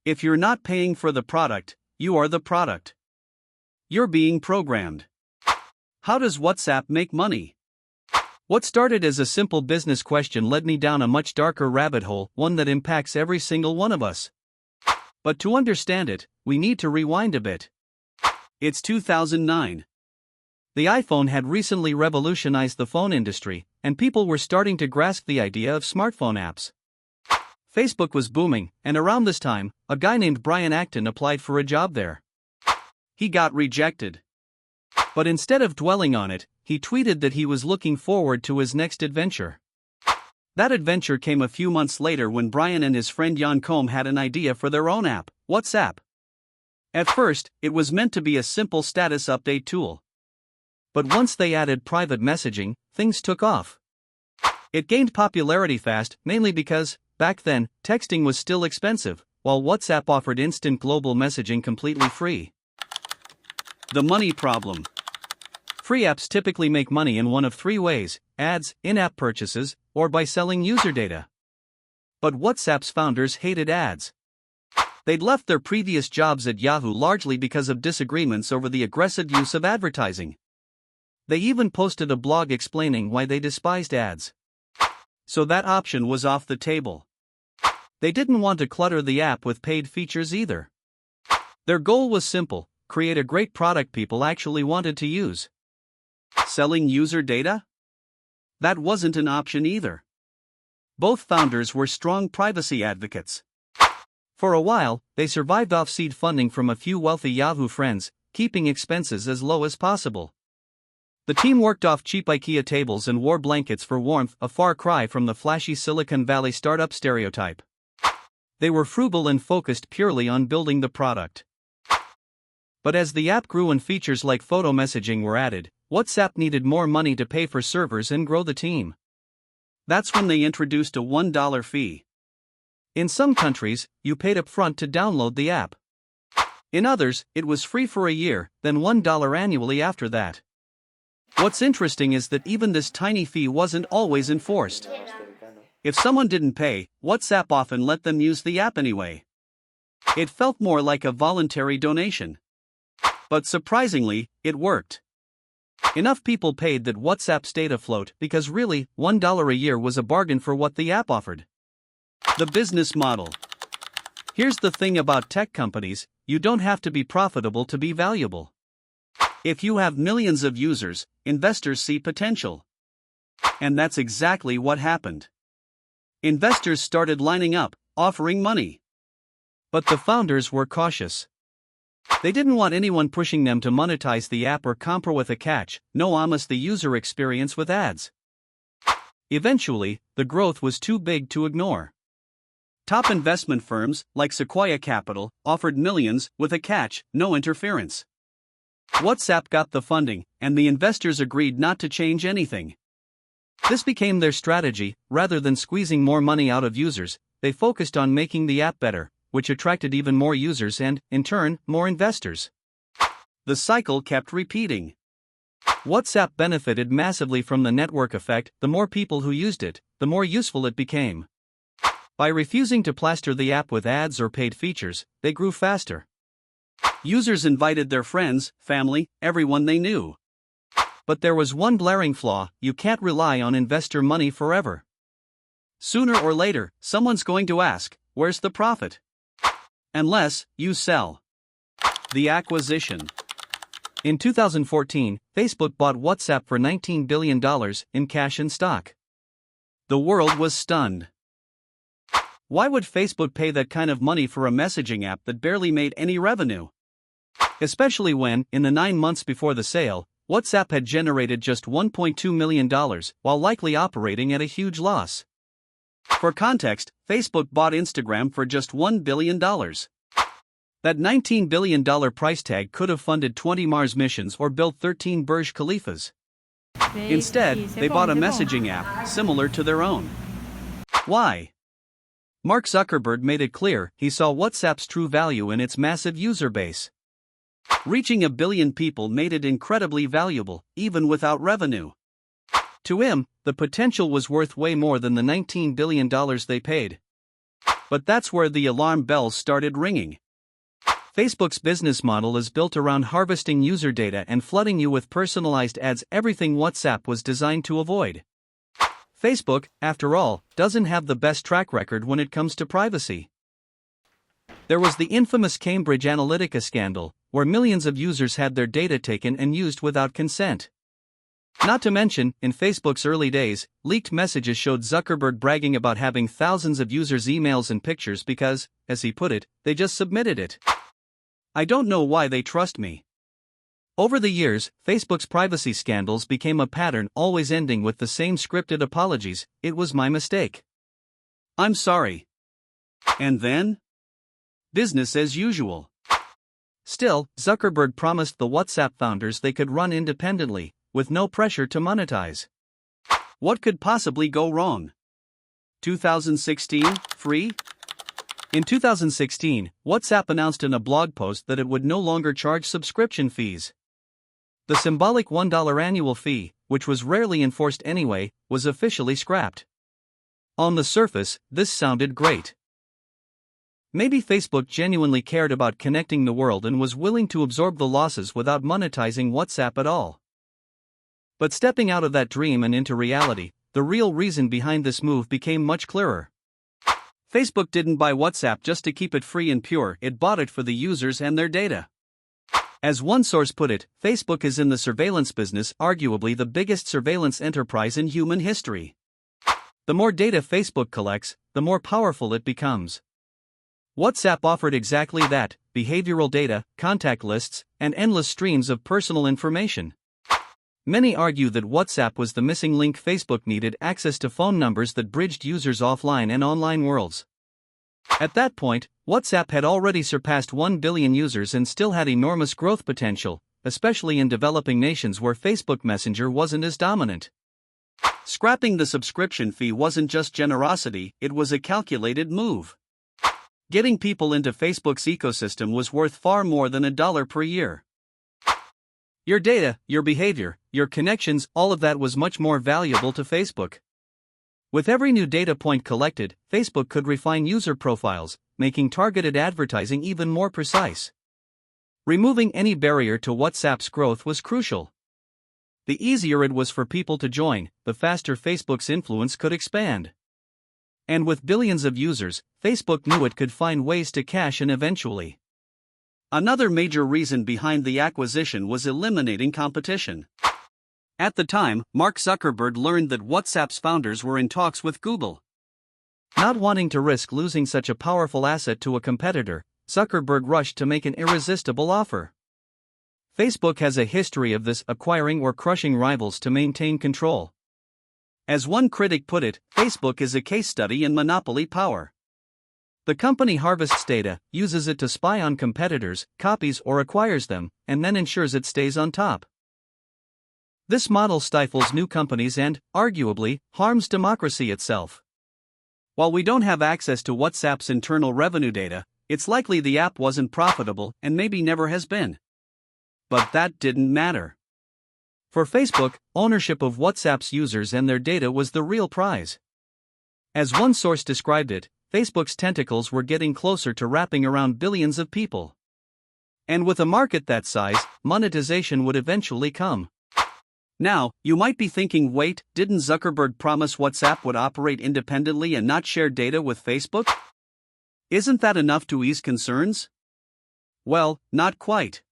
If you're not paying for the product, you are the product. You're being programmed. How does WhatsApp make money? What started as a simple business question led me down a much darker rabbit hole, one that impacts every single one of us. But to understand it, we need to rewind a bit. It's 2009. The iPhone had recently revolutionized the phone industry, and people were starting to grasp the idea of smartphone apps. Facebook was booming, and around this time, a guy named Brian Acton applied for a job there. He got rejected. But instead of dwelling on it, he tweeted that he was looking forward to his next adventure. That adventure came a few months later when Brian and his friend Jan Combe had an idea for their own app, WhatsApp. At first, it was meant to be a simple status update tool. But once they added private messaging, things took off. It gained popularity fast, mainly because, back then, texting was still expensive, while WhatsApp offered instant global messaging completely free. The money problem. Free apps typically make money in one of three ways: ads, in-app purchases, or by selling user data. But WhatsApp's founders hated ads. They'd left their previous jobs at Yahoo largely because of disagreements over the aggressive use of advertising. They even posted a blog explaining why they despised ads. So that option was off the table. They didn't want to clutter the app with paid features either. Their goal was simple: create a great product people actually wanted to use. Selling user data? That wasn't an option either. Both founders were strong privacy advocates. For a while, they survived off seed funding from a few wealthy Yahoo friends, keeping expenses as low as possible. The team worked off cheap IKEA tables and wore blankets for warmth, a far cry from the flashy Silicon Valley startup stereotype. They were frugal and focused purely on building the product. But as the app grew and features like photo messaging were added, WhatsApp needed more money to pay for servers and grow the team. That's when they introduced a $1 fee. In some countries, you paid up front to download the app. In others, it was free for a year, then $1 annually after that. What's interesting is that even this tiny fee wasn't always enforced. If someone didn't pay, WhatsApp often let them use the app anyway. It felt more like a voluntary donation. But surprisingly, it worked. Enough people paid that WhatsApp stayed afloat because really, $1 a year was a bargain for what the app offered. The business model. Here's the thing about tech companies: you don't have to be profitable to be valuable. If you have millions of users, investors see potential. And that's exactly what happened. Investors started lining up, offering money. But the founders were cautious. They didn't want anyone pushing them to monetize the app or compare with a catch: no amos the user experience with ads. Eventually, the growth was too big to ignore. Top investment firms, like Sequoia Capital, offered millions, with a catch: no interference. WhatsApp got the funding, and the investors agreed not to change anything. This became their strategy: rather than squeezing more money out of users, they focused on making the app better, which attracted even more users and, in turn, more investors. The cycle kept repeating. WhatsApp benefited massively from the network effect. The more people who used it, the more useful it became. By refusing to plaster the app with ads or paid features, they grew faster. Users invited their friends, family, everyone they knew. But there was one glaring flaw: you can't rely on investor money forever. Sooner or later, someone's going to ask, where's the profit? Unless you sell. The acquisition. In 2014, Facebook bought WhatsApp for $19 billion in cash and stock. The world was stunned. Why would Facebook pay that kind of money for a messaging app that barely made any revenue? Especially when, in the 9 months before the sale, WhatsApp had generated just $1.2 million, while likely operating at a huge loss. For context, Facebook bought Instagram for just $1 billion. That $19 billion price tag could have funded 20 Mars missions or built 13 Burj Khalifas. Instead, they bought a messaging app, similar to their own. Why? Mark Zuckerberg made it clear he saw WhatsApp's true value in its massive user base. Reaching 1 billion people made it incredibly valuable, even without revenue. To him, the potential was worth way more than the $19 billion they paid. But that's where the alarm bells started ringing. Facebook's business model is built around harvesting user data and flooding you with personalized ads, everything WhatsApp was designed to avoid. Facebook, after all, doesn't have the best track record when it comes to privacy. There was the infamous Cambridge Analytica scandal, where millions of users had their data taken and used without consent. Not to mention, in Facebook's early days, leaked messages showed Zuckerberg bragging about having thousands of users' emails and pictures because, as he put it, they just submitted it. I don't know why they trust me. Over the years, Facebook's privacy scandals became a pattern, always ending with the same scripted apologies: "It was my mistake. I'm sorry." And then? Business as usual. Still, Zuckerberg promised the WhatsApp founders they could run independently, with no pressure to monetize. What could possibly go wrong? 2016, free? In 2016, WhatsApp announced in a blog post that it would no longer charge subscription fees. The symbolic $1 annual fee, which was rarely enforced anyway, was officially scrapped. On the surface, this sounded great. Maybe Facebook genuinely cared about connecting the world and was willing to absorb the losses without monetizing WhatsApp at all. But stepping out of that dream and into reality, the real reason behind this move became much clearer. Facebook didn't buy WhatsApp just to keep it free and pure, it bought it for the users and their data. As one source put it, Facebook is in the surveillance business, arguably the biggest surveillance enterprise in human history. The more data Facebook collects, the more powerful it becomes. WhatsApp offered exactly that: behavioral data, contact lists, and endless streams of personal information. Many argue that WhatsApp was the missing link. Facebook needed access to phone numbers that bridged users' offline and online worlds. At that point, WhatsApp had already surpassed 1 billion users and still had enormous growth potential, especially in developing nations where Facebook Messenger wasn't as dominant. Scrapping the subscription fee wasn't just generosity, it was a calculated move. Getting people into Facebook's ecosystem was worth far more than $1 per year. Your data, your behavior, your connections, all of that was much more valuable to Facebook. With every new data point collected, Facebook could refine user profiles, making targeted advertising even more precise. Removing any barrier to WhatsApp's growth was crucial. The easier it was for people to join, the faster Facebook's influence could expand. And with billions of users, Facebook knew it could find ways to cash in eventually. Another major reason behind the acquisition was eliminating competition. At the time, Mark Zuckerberg learned that WhatsApp's founders were in talks with Google. Not wanting to risk losing such a powerful asset to a competitor, Zuckerberg rushed to make an irresistible offer. Facebook has a history of this, acquiring or crushing rivals to maintain control. As one critic put it, Facebook is a case study in monopoly power. The company harvests data, uses it to spy on competitors, copies or acquires them, and then ensures it stays on top. This model stifles new companies and, arguably, harms democracy itself. While we don't have access to WhatsApp's internal revenue data, it's likely the app wasn't profitable and maybe never has been. But that didn't matter. For Facebook, ownership of WhatsApp's users and their data was the real prize. As one source described it, Facebook's tentacles were getting closer to wrapping around billions of people. And with a market that size, monetization would eventually come. Now, you might be thinking, wait, didn't Zuckerberg promise WhatsApp would operate independently and not share data with Facebook? Isn't that enough to ease concerns? Well, not quite.